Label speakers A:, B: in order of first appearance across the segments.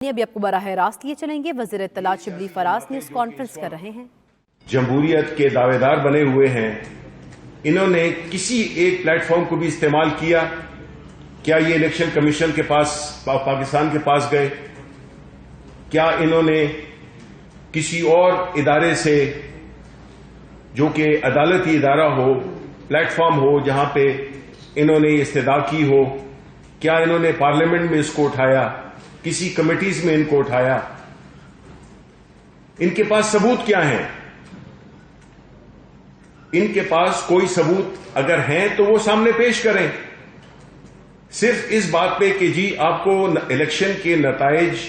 A: ابھی آپ کو براہ راست لیے چلیں گے۔ وزیر اطلاعات شبلی فراز نیوز کانفرنس کر رہے ہیں۔
B: جمہوریت کے دعوے دار بنے ہوئے ہیں، انہوں نے کسی ایک پلیٹ فارم کو بھی استعمال کیا؟ کیا یہ الیکشن کمیشن کے پاس پاکستان کے پاس گئے؟ کیا انہوں نے کسی اور ادارے سے جو کہ عدالتی ادارہ ہو، پلیٹ فارم ہو، جہاں پہ انہوں نے استدعا کی ہو، کیا انہوں نے پارلیمنٹ میں اس کو اٹھایا؟ کسی کمیٹیز میں ان کو اٹھایا؟ ان کے پاس ثبوت کیا ہیں؟ ان کے پاس کوئی ثبوت اگر ہیں تو وہ سامنے پیش کریں۔ صرف اس بات پہ کہ جی آپ کو الیکشن کے نتائج،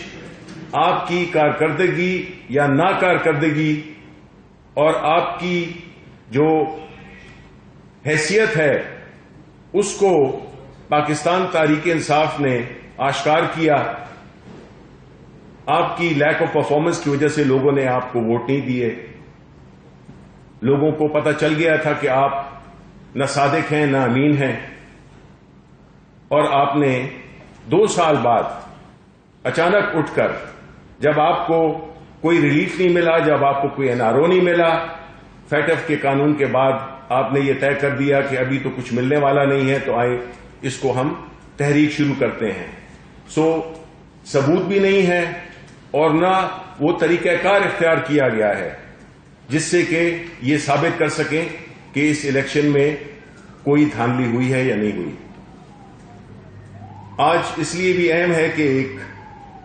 B: آپ کی کارکردگی یا ناکارکردگی اور آپ کی جو حیثیت ہے اس کو پاکستان تحریک انصاف نے آشکار کیا۔ آپ کی لیک آف پرفارمنس کی وجہ سے لوگوں نے آپ کو ووٹ نہیں دیے۔ لوگوں کو پتہ چل گیا تھا کہ آپ نہ صادق ہیں نہ امین ہیں، اور آپ نے 2 سال بعد اچانک اٹھ کر، جب آپ کو کوئی ریلیف نہیں ملا، جب آپ کو کوئی این آر او نہیں ملا، فیٹ ایف کے قانون کے بعد آپ نے یہ طے کر دیا کہ ابھی تو کچھ ملنے والا نہیں ہے، تو آئے اس کو ہم تحریک شروع کرتے ہیں۔ ثبوت بھی نہیں ہے اور نہ وہ طریقہ کار اختیار کیا گیا ہے جس سے کہ یہ ثابت کر سکیں کہ اس الیکشن میں کوئی دھاندلی ہوئی ہے یا نہیں ہوئی۔ آج اس لیے بھی اہم ہے کہ ایک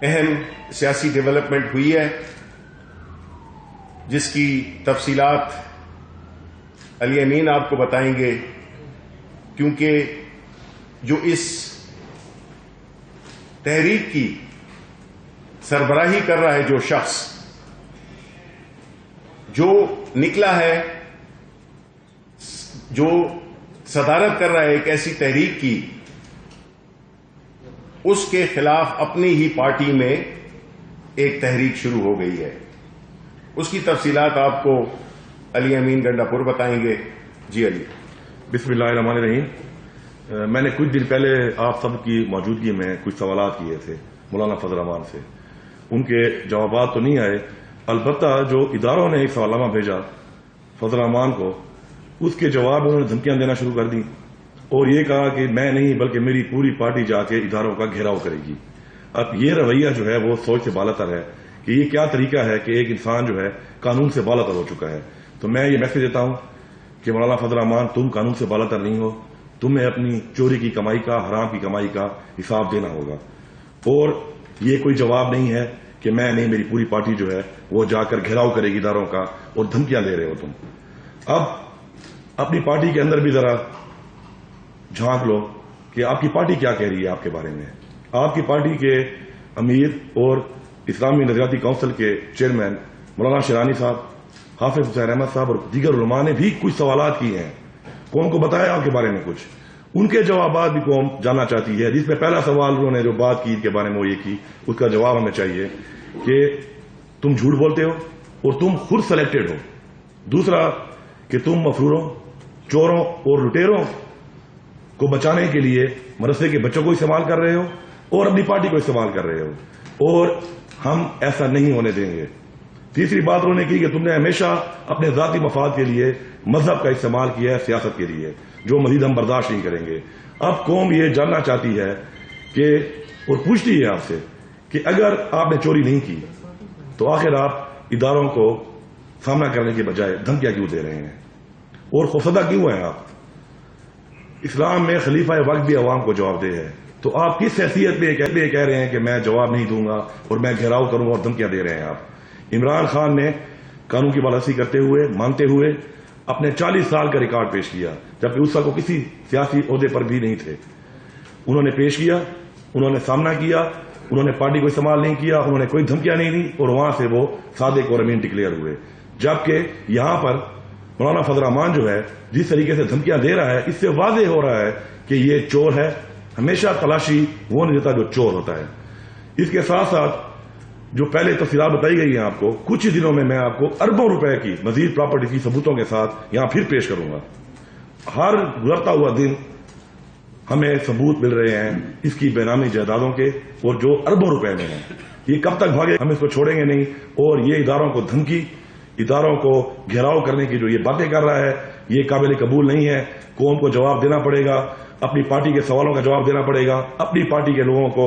B: اہم سیاسی ڈیولپمنٹ ہوئی ہے جس کی تفصیلات علی امین آپ کو بتائیں گے، کیونکہ جو اس تحریک کی سربراہی کر رہا ہے جو شخص، جو نکلا ہے، جو صدارت کر رہا ہے ایک ایسی تحریک کی، اس کے خلاف اپنی ہی پارٹی میں ایک تحریک شروع ہو گئی ہے۔ اس کی تفصیلات آپ کو علی امین گنڈا پور بتائیں گے۔ جی علی۔
C: بسم اللہ الرحمن الرحیم۔ میں نے کچھ دن پہلے آپ سب کی موجودگی میں کچھ سوالات کیے تھے مولانا فضل الرحمان سے، ان کے جوابات تو نہیں آئے، البتہ جو اداروں نے ایک سوالنامہ بھیجا فضل الرحمان کو، اس کے جواب انہوں نے دھمکیاں دینا شروع کر دی اور یہ کہا کہ میں نہیں بلکہ میری پوری پارٹی جا کے اداروں کا گھیراؤ کرے گی۔ اب یہ رویہ جو ہے وہ سوچ سے بالاتر ہے کہ یہ کیا طریقہ ہے کہ ایک انسان جو ہے قانون سے بالاتر ہو چکا ہے۔ تو میں یہ میسج دیتا ہوں کہ مولانا فضل الرحمان، تم قانون سے بالاتر نہیں ہو، تمہیں اپنی چوری کی کمائی کا، حرام کی کمائی کا حساب دینا ہوگا، اور یہ کوئی جواب نہیں ہے کہ میں نہیں، میری پوری پارٹی جو ہے وہ جا کر گھیراؤ کرے گی اداروں کا، اور دھمکیاں دے رہے ہو تم۔ اب اپنی پارٹی کے اندر بھی ذرا جھانک لو کہ آپ کی پارٹی کیا کہہ رہی ہے آپ کے بارے میں۔ آپ کی پارٹی کے امیر اور اسلامی نظریاتی کونسل کے چیئرمین مولانا شیرانی صاحب، حافظ حسین احمد صاحب اور دیگر علماء نے بھی کچھ سوالات کیے ہیں، قوم کو بتایا آپ کے بارے میں کچھ، ان کے جوابات بھی قوم جاننا چاہتی ہے۔ جس میں پہلا سوال انہوں نے جو بات کی کے بارے میں وہ یہ کی، اس کا جواب ہمیں چاہیے کہ تم جھوٹ بولتے ہو اور تم خود سلیکٹڈ ہو۔ دوسرا کہ تم مفروروں، چوروں اور لٹیروں کو بچانے کے لیے مدرسے کے بچوں کو استعمال کر رہے ہو اور اپنی پارٹی کو استعمال کر رہے ہو، اور ہم ایسا نہیں ہونے دیں گے۔ تیسری بات انہوں نے کی کہ تم نے ہمیشہ اپنے ذاتی مفاد کے لیے مذہب کا استعمال کیا ہے سیاست کے لیے، جو مزید ہم برداشت نہیں کریں گے۔ اب قوم یہ جاننا چاہتی ہے کہ، اور پوچھتی ہے آپ سے کہ اگر آپ نے چوری نہیں کی تو آخر آپ اداروں کو سامنا کرنے کے بجائے دھمکیاں کیوں دے رہے ہیں اور خوفزدہ کیوں ہیں آپ؟ اسلام میں خلیفہ وقت بھی عوام کو جواب دہ ہے، تو آپ کس حیثیت پہ کہہ رہے ہیں کہ میں جواب نہیں دوں گا اور میں گھیراؤ کروں گا اور دھمکیاں دے رہے ہیں آپ؟ عمران خان نے قانون کی بالادستی کرتے ہوئے، مانتے ہوئے اپنے 40 سال کا ریکارڈ پیش کیا، جبکہ اس وقت وہ کسی سیاسی عہدے پر بھی نہیں تھے۔ انہوں نے پیش کیا، انہوں نے سامنا کیا، انہوں نے پارٹی کو استعمال نہیں کیا، انہوں نے کوئی دھمکیاں نہیں دی، اور وہاں سے وہ صادق اور امین ڈکلیئر ہوئے۔ جبکہ یہاں پر مولانا فضل الرحمان جو ہے جس طریقے سے دھمکیاں دے رہا ہے، اس سے واضح ہو رہا ہے کہ یہ چور ہے۔ ہمیشہ تلاشی وہ نہیں دیتا جو چور ہوتا ہے۔ اس کے ساتھ ساتھ جو پہلے تفصیلات بتائی گئی ہیں آپ کو، کچھ ہی دنوں میں آپ کو اربوں روپے کی مزید پراپرٹی کی ثبوتوں کے ساتھ یہاں پھر پیش کروں گا۔ ہر گزرتا ہوا دن ہمیں ثبوت مل رہے ہیں اس کی بے نامی جائیدادوں کے، اور جو اربوں روپے میں ہیں۔ یہ کب تک بھاگے؟ ہم اس کو چھوڑیں گے نہیں. اور یہ اداروں کو دھمکی، اداروں کو گھیراؤ کرنے کی جو یہ باتیں کر رہا ہے یہ قابل قبول نہیں ہے. قوم کو جواب دینا پڑے گا، اپنی پارٹی کے سوالوں کا جواب دینا پڑے گا. اپنی پارٹی کے لوگوں کو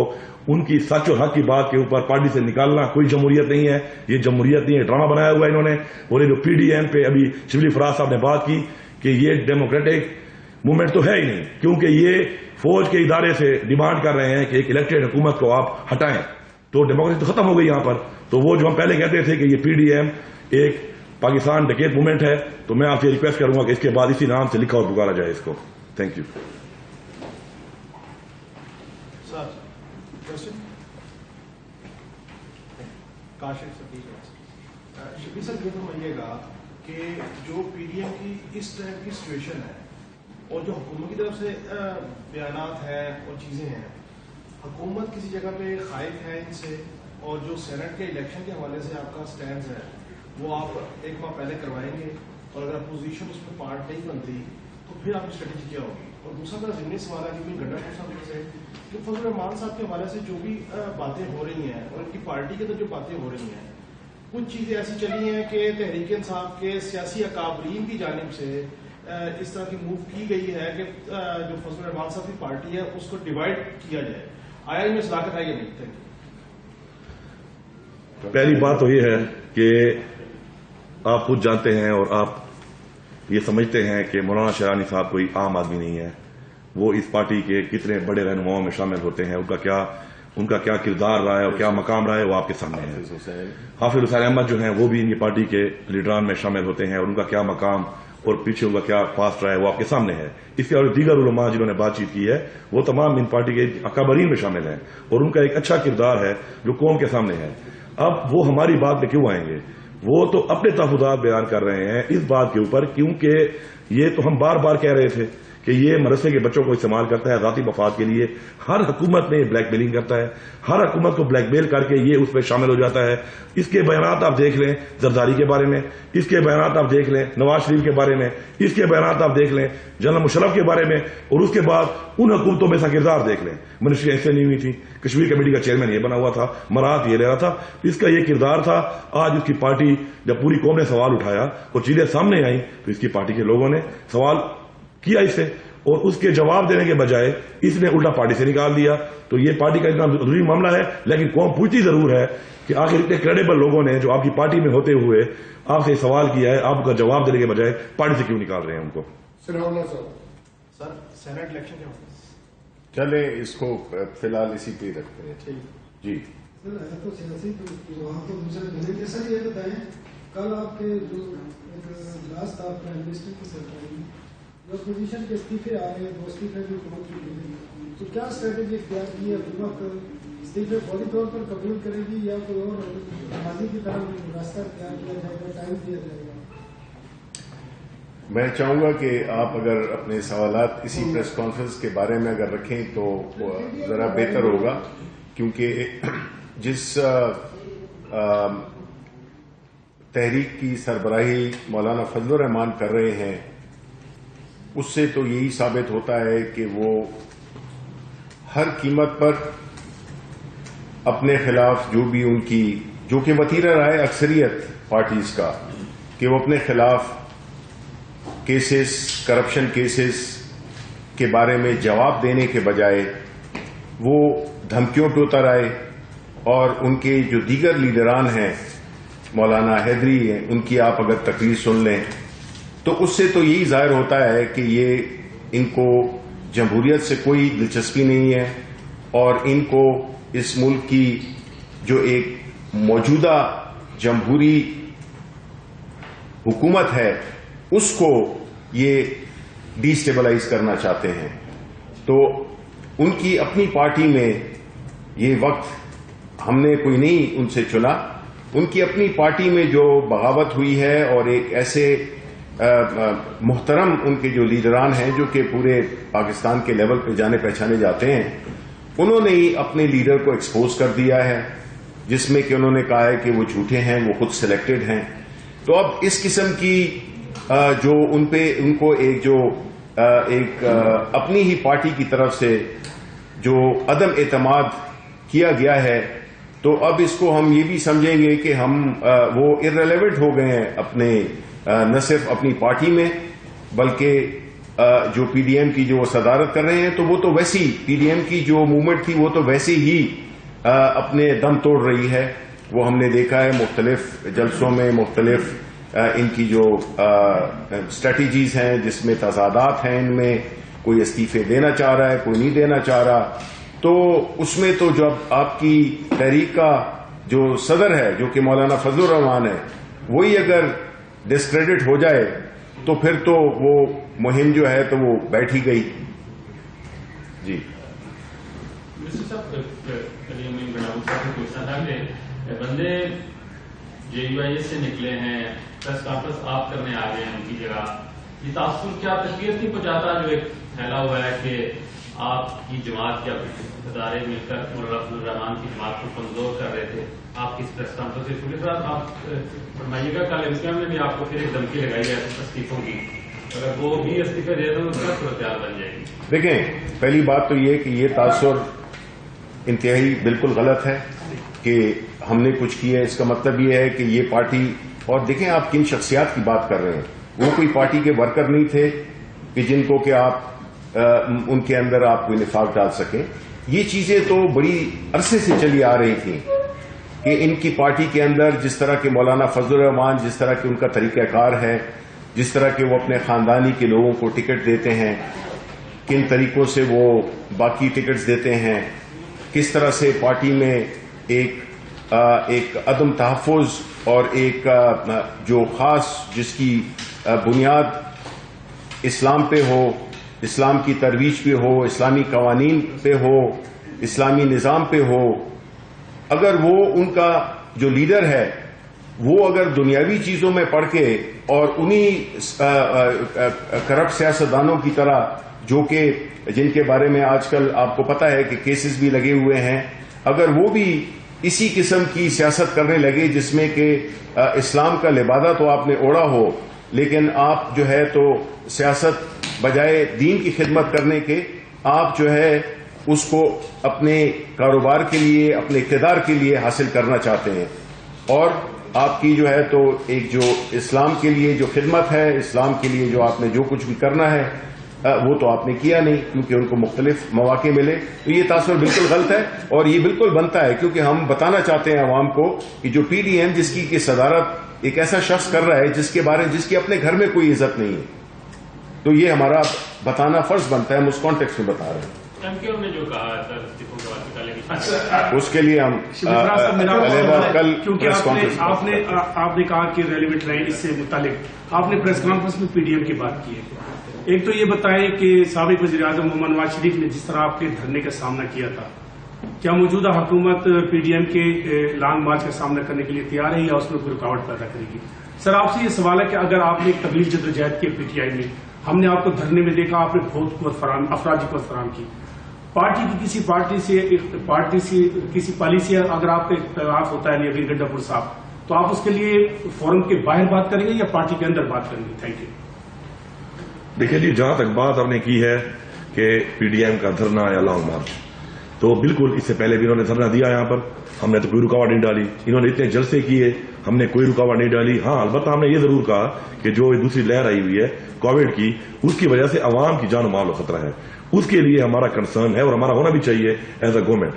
C: ان کی سچ اور حق کی بات کے اوپر پارٹی سے نکالنا کوئی جمہوریت نہیں ہے. یہ جمہوریت نہیں ہے، ڈرامہ بنایا ہوا ہے انہوں نے. اور یہ جو پی ڈی ایم پہ ابھی شبلی فراز صاحب نے بات کی کہ یہ ڈیموکریٹک موومنٹ تو ہے ہی نہیں، کیونکہ یہ فوج کے ادارے سے ڈیمانڈ کر رہے ہیں کہ ایک الیکٹڈ حکومت کو آپ ہٹائیں. تو ڈیموکریسی تو ختم ہو گئی یہاں پر. تو وہ جو ہم پہلے کہتے تھے کہ یہ پی ڈی ایم ایک پاکستان ڈکیت موومنٹ ہے، تو میں آپ سے ریکویسٹ کروں گا کہ اس کے بعد اسی نام سے لکھا اور پکارا جائے اس کو. Thank you.
D: شبیر صاحب یہ فرمائیے گا کہ جو پی ڈی ایم کی اس ٹائم کی سچویشن ہے اور جو حکومت کی طرف سے بیانات ہیں اور چیزیں ہیں، حکومت کسی جگہ پہ خائف ہے ان سے، اور جو سینٹ کے الیکشن کے حوالے سے آپ کا سٹینڈ ہے وہ آپ ایک ماہ پہلے کروائیں گے، اور اگر اپوزیشن اس میں پارٹ نہیں بنتی تو پھر آپ کی اسٹریٹجی کیا ہوگی؟ اور دوسرا میرا ضمنی سوال ہے کہ گنڈا صاحب سے کہ فضل الرحمان صاحب کے حوالے سے جو بھی باتیں ہو رہی ہیں اور ان کی پارٹی کے اندر جو باتیں ہو رہی ہیں، کچھ چیزیں ایسی چلی ہیں کہ تحریک انصاف کے سیاسی اکابرین کی جانب سے اس طرح کی موو کی گئی ہے کہ جو فضل الرحمان صاحب کی پارٹی ہے اس کو ڈیوائڈ کیا جائے. آیا ان میں صداقت ہے یا نہیں؟ Thank you.
C: پہلی بات تو یہ ہے کہ آپ خود جانتے ہیں اور آپ یہ سمجھتے ہیں کہ مولانا شرانی صاحب کوئی عام آدمی نہیں ہے. وہ اس پارٹی کے کتنے بڑے رہنماؤں میں شامل ہوتے ہیں، ان کا کیا کردار رہا ہے اور کیا مقام رہا ہے وہ آپ کے سامنے ہے. حافظ حسین احمد جو ہیں وہ بھی ان کی پارٹی کے لیڈران میں شامل ہوتے ہیں، اور ان کا کیا مقام اور پیچھے ان کا کیا پاسٹ رہا ہے وہ آپ کے سامنے ہے. اس کے اور دیگر علماء جنہوں نے بات چیت کی ہے وہ تمام ان پارٹی کے اکابرین میں شامل ہیں، اور ان کا ایک اچھا کردار ہے جو قوم کے سامنے ہے. اب وہ ہماری بات پہ کیوں آئیں گے؟ وہ تو اپنے تحفظات بیان کر رہے ہیں اس بات کے اوپر، کیونکہ یہ تو ہم بار بار کہہ رہے تھے کہ یہ مدرسے کے بچوں کو استعمال کرتا ہے ذاتی مفاد کے لیے. ہر حکومت میں یہ بلیک میلنگ کرتا ہے، ہر حکومت کو بلیک میل کر کے یہ اس میں شامل ہو جاتا ہے. اس کے بیانات آپ دیکھ لیں زرداری کے بارے میں، اس کے بیانات آپ دیکھ لیں نواز شریف کے بارے میں، اس کے بیانات آپ دیکھ لیں جنرل مشرف کے بارے میں، اور اس کے بعد ان حکومتوں میں اس کا کردار دیکھ لیں. منسٹری ایسے نہیں ہوئی تھی، کشمیر کمیٹی کا چیئرمین یہ بنا ہوا تھا، مراحت یہ لے رہا تھا، اس کا یہ کردار تھا. آج اس کی پارٹی جب پوری قوم نے سوال اٹھایا اور چیزیں سامنے آئیں تو اس کی پارٹی کے لوگوں نے سوال کیا اس سے، اور اس کے جواب دینے کے بجائے اس نے الٹا پارٹی سے نکال دیا. تو یہ پارٹی کا اتنا ضروری معاملہ ہے، لیکن قوم پوچھتی ضرور ہے کہ آخر اتنے کریڈیبل لوگوں نے جو آپ کی پارٹی میں ہوتے ہوئے آپ سے سوال کیا ہے، آپ کا جواب دینے کے بجائے پارٹی سے کیوں نکال رہے ہیں ان کو؟
D: سر سینٹ الیکشن کے حوالے سے
B: چلے اس کو فی الحال اسی پہ رکھتے ہیں. جی
E: تو سیاسی وہاں تو دوسرے سر یہ بتائیں کل آپ کے جو اجلاس تھا پرائم منسٹر کی سرکاری جو اپوزیشن کے استعفے آ رہے ہیں، دو استعفے بھی حکومت کی ملے، تو کیا اسٹریٹجی اختیار کی ہے حکومت؟ استعفے فوری طور پر قبول کرے گی یا کوئی اور ماضی کی طرح راستہ اختیار کیا جائے گا، ٹائم دیا جائے گا؟
B: میں چاہوں گا کہ آپ اگر اپنے سوالات اسی پریس کانفرنس کے بارے میں اگر رکھیں تو ذرا بہتر ہوگا، کیونکہ جس تحریک کی سربراہی مولانا فضل الرحمان کر رہے ہیں اس سے تو یہی ثابت ہوتا ہے کہ وہ ہر قیمت پر اپنے خلاف جو بھی ان کی جو کہ وتیرہ رہا ہے اکثریت پارٹیز کا کہ وہ اپنے خلاف کیسز کرپشن کیسز کے بارے میں جواب دینے کے بجائے وہ دھمکیوں پہ اتر آئے. اور ان کے جو دیگر لیڈران ہیں مولانا حیدری ہیں، ان کی آپ اگر تقریر سن لیں تو اس سے تو یہی ظاہر ہوتا ہے کہ یہ ان کو جمہوریت سے کوئی دلچسپی نہیں ہے، اور ان کو اس ملک کی جو ایک موجودہ جمہوری حکومت ہے اس کو یہ ڈی اسٹیبلائز کرنا چاہتے ہیں. تو ان کی اپنی پارٹی میں یہ وقت ہم نے کوئی نہیں ان سے چنا، ان کی اپنی پارٹی میں جو بغاوت ہوئی ہے اور ایک ایسے محترم ان کے جو لیڈران ہیں جو کہ پورے پاکستان کے لیول پہ جانے پہچانے جاتے ہیں، انہوں نے ہی اپنے لیڈر کو ایکسپوز کر دیا ہے، جس میں کہ انہوں نے کہا ہے کہ وہ جھوٹے ہیں، وہ خود سلیکٹڈ ہیں. تو اب اس قسم کی جو ان کو ایک اپنی ہی پارٹی کی طرف سے جو عدم اعتماد کیا گیا ہے تو اب اس کو ہم یہ بھی سمجھیں گے کہ ہم وہ ارریلیونٹ ہو گئے ہیں اپنے نہ صرف اپنی پارٹی میں بلکہ جو پی ڈی ایم کی جو صدارت کر رہے ہیں تو وہ تو ویسی پی ڈی ایم کی جو موومنٹ تھی وہ تو ویسے ہی اپنے دم توڑ رہی ہے. وہ ہم نے دیکھا ہے مختلف جلسوں میں مختلف ان کی جو اسٹریٹجیز ہیں جس میں تضادات ہیں, ان میں کوئی استعفے دینا چاہ رہا ہے کوئی نہیں دینا چاہ رہا. تو اس میں تو جب آپ کی تحریک کا جو صدر ہے جو کہ مولانا فضل الرحمان ہے وہی اگر ڈسکریڈٹ ہو جائے تو پھر تو وہ مہم جو ہے تو وہ بیٹھ ہی گئی. جی
F: بندے جے یو آئی ایس سے نکلے ہیں, پریس کانفرنس آپ کرنے آ گئے ہیں ان کی جگہ, یہ تاثر کیا تشویش نہیں پہنچاتا جو ایک پھیلا ہوا ہے کہ آپ کی جماعت کے ادارے مل کر مولانا فضل الرحمان کی جماعت کو کمزور کر رہے تھے؟ آپ کی پریس کانفرنس سے پولیس صاحب آپ فرمائیے گا, کل امکان نے بھی آپ کو پھر ایک دھمکی لگائی ہے استعفوں کی, اگر وہ بھی استعفے دے تو اس کا صورتحال بن جائے گی.
B: دیکھیں, پہلی بات تو یہ کہ یہ تاثر انتہائی بالکل غلط ہے کہ ہم نے کچھ کیا. اس کا مطلب یہ ہے کہ یہ پارٹی, اور دیکھیں آپ کن شخصیات کی بات کر رہے ہیں, وہ کوئی پارٹی کے ورکر نہیں تھے کہ جن کو کہ آپ ان کے اندر آپ کوئی نفاق ڈال سکیں. یہ چیزیں تو بڑی عرصے سے چلی آ رہی تھیں کہ ان کی پارٹی کے اندر جس طرح کے مولانا فضل الرحمان, جس طرح کے ان کا طریقہ کار ہے, جس طرح کے وہ اپنے خاندانی کے لوگوں کو ٹکٹ دیتے ہیں, کن طریقوں سے وہ باقی ٹکٹس دیتے ہیں, کس طرح سے پارٹی میں ایک عدم تحفظ اور ایک جو خاص جس کی بنیاد اسلام پہ ہو, اسلام کی ترویج پہ ہو, اسلامی قوانین پہ ہو, اسلامی نظام پہ ہو, اگر وہ ان کا جو لیڈر ہے وہ اگر دنیاوی چیزوں میں پڑھ کے اور انہی کرپٹ سیاستدانوں کی طرح جو کہ جن کے بارے میں آج کل آپ کو پتا ہے کہ کیسز بھی لگے ہوئے ہیں, اگر وہ بھی اسی قسم کی سیاست کرنے لگے جس میں کہ اسلام کا لبادہ تو آپ نے اوڑھا ہو لیکن آپ جو ہے تو سیاست بجائے دین کی خدمت کرنے کے آپ جو ہے اس کو اپنے کاروبار کے لیے, اپنے اقتدار کے لیے حاصل کرنا چاہتے ہیں. اور آپ کی جو ہے تو ایک جو اسلام کے لیے جو خدمت ہے, اسلام کے لیے جو آپ نے جو کچھ بھی کرنا ہے وہ تو آپ نے کیا نہیں کیونکہ ان کو مختلف مواقع ملے. تو یہ تاثر بالکل غلط ہے اور یہ بالکل بنتا ہے کیونکہ ہم بتانا چاہتے ہیں عوام کو کہ جو پی ڈی ایم جس کی صدارت ایک ایسا شخص کر رہا ہے جس کی اپنے گھر میں کوئی عزت نہیں ہے, تو یہ ہمارا بتانا فرض بنتا ہے. ہم اس کانٹیکس میں بتا رہے ہیں.
F: نے جو کہا
B: اس کے لیے ہم کل پریس کانفرنس
G: آپ نے کہا کہ ریلیونٹ رہے اس سے متعلق آپ نے پریس کانفرنس میں پی ڈی ایم کی بات کی ہے. ایک تو یہ بتائیں کہ سابق وزیر اعظم محمد نواز شریف نے جس طرح آپ کے دھرنے کا سامنا کیا تھا, کیا موجودہ حکومت پی ڈی ایم کے لانگ مارچ کا سامنا کرنے کے لیے تیار ہے یا اس میں کوئی رکاوٹ پیدا کرے گی؟ سر آپ سے یہ سوال ہے کہ اگر آپ نے ایک تبلیغ جدوجہد کی پی ٹی آئی میں, ہم نے آپ کو دھرنے میں دیکھا, آپ نے بہت قوت افرادی قوت فراہم کی, پارٹی کی کسی پارٹی سے کسی پالیسی اگر آپ کا اختلاف ہوتا ہے یقین گڈا پور صاحب, تو آپ اس کے لیے فورم کے باہر بات کریں گے یا پارٹی کے اندر بات کریں گے؟ Thank you.
C: دیکھیے جی, جہاں تک بات ہم نے کی ہے کہ پی ڈی ایم کا دھرنا یا لانگ مارچ, تو بالکل اس سے پہلے بھی انہوں نے دھرنا دیا یہاں پر, ہم نے تو کوئی رکاوٹ نہیں ڈالی. انہوں نے اتنے جلسے کیے, ہم نے کوئی رکاوٹ نہیں ڈالی. ہاں البتہ ہم نے یہ ضرور کہا کہ جو دوسری لہر آئی ہوئی ہے کووڈ کی, اس کی وجہ سے عوام کی جان و مال و خطرہ ہے, اس کے لیے ہمارا کنسرن ہے اور ہمارا ہونا بھی چاہیے ایز اے گورنمنٹ.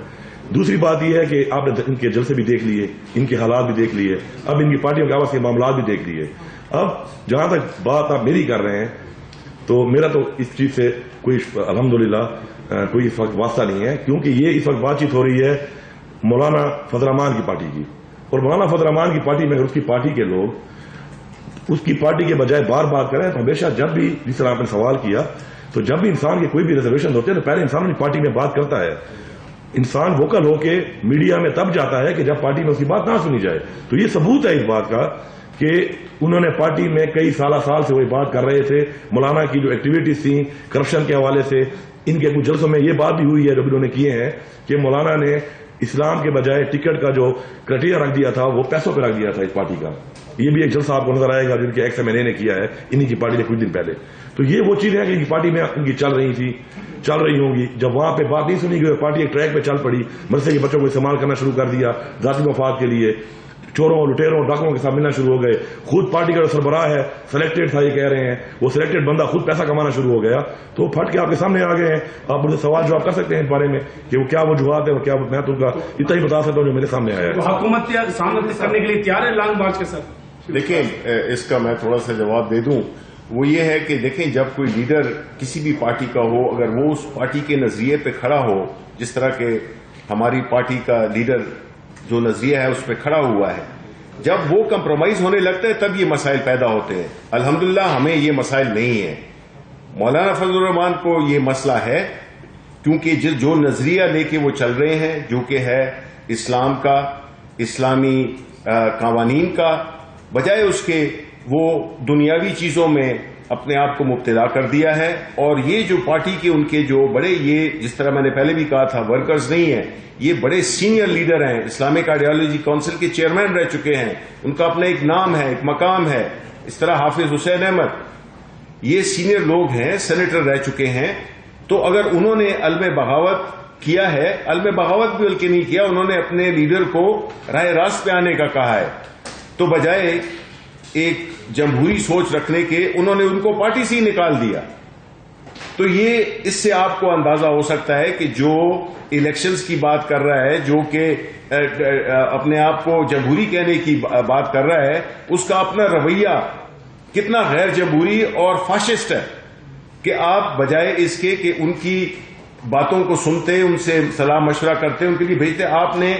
C: دوسری بات یہ ہے کہ آپ نے ان کے جلسے بھی دیکھ لیے, ان کے حالات بھی دیکھ لیے, اب ان کی پارٹیوں کے آواز کے معاملات بھی دیکھ لیے. اب جہاں تک بات آپ میری کر رہے ہیں تو میرا تو اس چیز سے کوئی الحمدللہ کوئی اس وقت واسطہ نہیں ہے, کیونکہ یہ اس وقت بات چیت ہو رہی ہے مولانا فضل الرحمان کی پارٹی کی, اور مولانا فضل الرحمان کی پارٹی میں اگر اس کی پارٹی کے لوگ اس کی پارٹی کے بجائے بار بات کریں تو ہمیشہ جب بھی, جس طرح آپ نے سوال کیا, تو جب بھی انسان کے کوئی بھی ریزرویشن ہوتے ہیں تو پہلے انسان اپنی پارٹی میں بات کرتا ہے. انسان ووکل ہو کے میڈیا میں تب جاتا ہے کہ جب پارٹی میں اس کی بات نہ سنی جائے. تو یہ ثبوت ہے اس بات کا کہ انہوں نے پارٹی میں کئی سال سے وہی بات کر رہے تھے. مولانا کی جو ایکٹیویٹیز تھیں کرپشن کے حوالے سے, ان کے کچھ جلسوں میں یہ بات بھی ہوئی ہے جو انہوں نے کیے ہیں کہ مولانا نے اسلام کے بجائے ٹکٹ کا جو کرائٹیریا رکھ دیا تھا وہ پیسوں پہ رکھ دیا تھا اس پارٹی کا. یہ بھی ایک جلسہ آپ کو نظر آئے گا جن کے ایکس MNA نے کیا ہے انہی کی پارٹی نے کچھ دن پہلے. تو یہ وہ چیزیں ہیں کہ پارٹی میں ان کی چل رہی تھی، چل رہی ہوں گی. جب وہاں پہ بات نہیں سنی گئی، پارٹی ایک ٹریک پہ چل پڑی، مدرسے کے بچوں کو استعمال کرنا شروع کر دیا ذاتی مفاد کے لیے، چوروں لٹیروں ڈاکوؤں کے ساتھ ملنا شروع ہو گئے. خود پارٹی کا جو سربراہ ہے سلیکٹڈ تھا، یہ کہہ رہے ہیں وہ سلیکٹڈ بندہ خود پیسہ کمانا شروع ہو گیا. تو پھٹ کے آپ کے سامنے آ گئے ہیں. آپ مجھے سوال جواب کر سکتے ہیں اس بارے میں کہ وہ کیا وجوہات ہے اور کیا میں تو اتنا ہی بتا سکتا ہوں جو میرے سامنے آیا ہے.
G: تو حکومت سامنے کرنے کے لیے تیار ہے لانگ مارچ کے ساتھ؟
B: دیکھیں اس کا میں تھوڑا سا جواب دے دوں. وہ یہ ہے کہ دیکھیں جب کوئی لیڈر کسی بھی پارٹی کا ہو، اگر وہ اس پارٹی کے نظریے پہ کھڑا ہو، جس طرح کہ ہماری پارٹی کا لیڈر جو نظریہ ہے اس پہ کھڑا ہوا ہے، جب وہ کمپرومائز ہونے لگتا ہے تب یہ مسائل پیدا ہوتے ہیں. الحمدللہ ہمیں یہ مسائل نہیں ہیں. مولانا فضل الرحمان کو یہ مسئلہ ہے کیونکہ جو نظریہ لے کے وہ چل رہے ہیں، جو کہ ہے اسلام کا، اسلامی قوانین کا، بجائے اس کے وہ دنیاوی چیزوں میں اپنے آپ کو مبتلا کر دیا ہے. اور یہ جو پارٹی کے ان کے جو بڑے، یہ جس طرح میں نے پہلے بھی کہا تھا ورکرز نہیں ہیں، یہ بڑے سینئر لیڈر ہیں، اسلامک آئیڈیالوجی کونسل کے چیئرمین رہ چکے ہیں، ان کا اپنا ایک نام ہے، ایک مقام ہے. اس طرح حافظ حسین احمد یہ سینئر لوگ ہیں، سینیٹر رہ چکے ہیں. تو اگر انہوں نے علم بغاوت کیا ہے، علم بغاوت بھی بلکہ نہیں کیا، انہوں نے اپنے لیڈر کو راہ راست پہ آنے کا کہا ہے، تو بجائے ایک جمہوری سوچ رکھنے کے انہوں نے ان کو پارٹی سے ہی نکال دیا. تو یہ اس سے آپ کو اندازہ ہو سکتا ہے کہ جو الیکشنز کی بات کر رہا ہے، جو کہ اپنے آپ کو جمہوری کہنے کی بات کر رہا ہے، اس کا اپنا رویہ کتنا غیر جمہوری اور فاشسٹ ہے کہ آپ بجائے اس کے کہ ان کی باتوں کو سنتے، ان سے صلاح مشورہ کرتے، ان کے لیے بھیجتے، آپ نے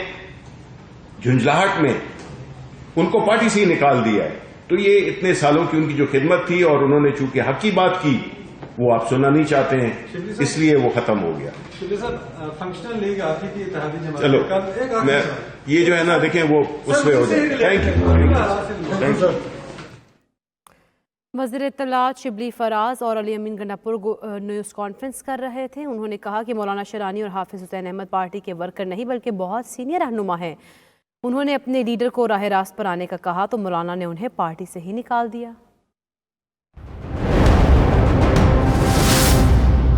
B: جھنجھلاہٹ میں ان کو پارٹی سے ہی نکال دیا ہے. تو یہ اتنے سالوں کی ان کی جو خدمت تھی اور انہوں نے چونکہ حق کی بات کی وہ آپ سننا نہیں چاہتے ہیں، اس لیے وہ ختم ہو گیا.
H: فنکشنل لیگ آپ کی اتحادی جماعت،
B: چلو میں یہ جو ہے نا دیکھیں وہ اس پہ ہو جائے. Thank you.
A: وزیر اطلاعات شبلی فراز اور علی امین گنڈاپور نیوز کانفرنس کر رہے تھے. انہوں نے کہا کہ مولانا شرانی اور حافظ حسین احمد پارٹی کے ورکر نہیں بلکہ بہت سینئر رہنما ہیں. انہوں نے اپنے لیڈر کو راہ راست پر آنے کا کہا تو مولانا نے انہیں پارٹی سے ہی نکال دیا.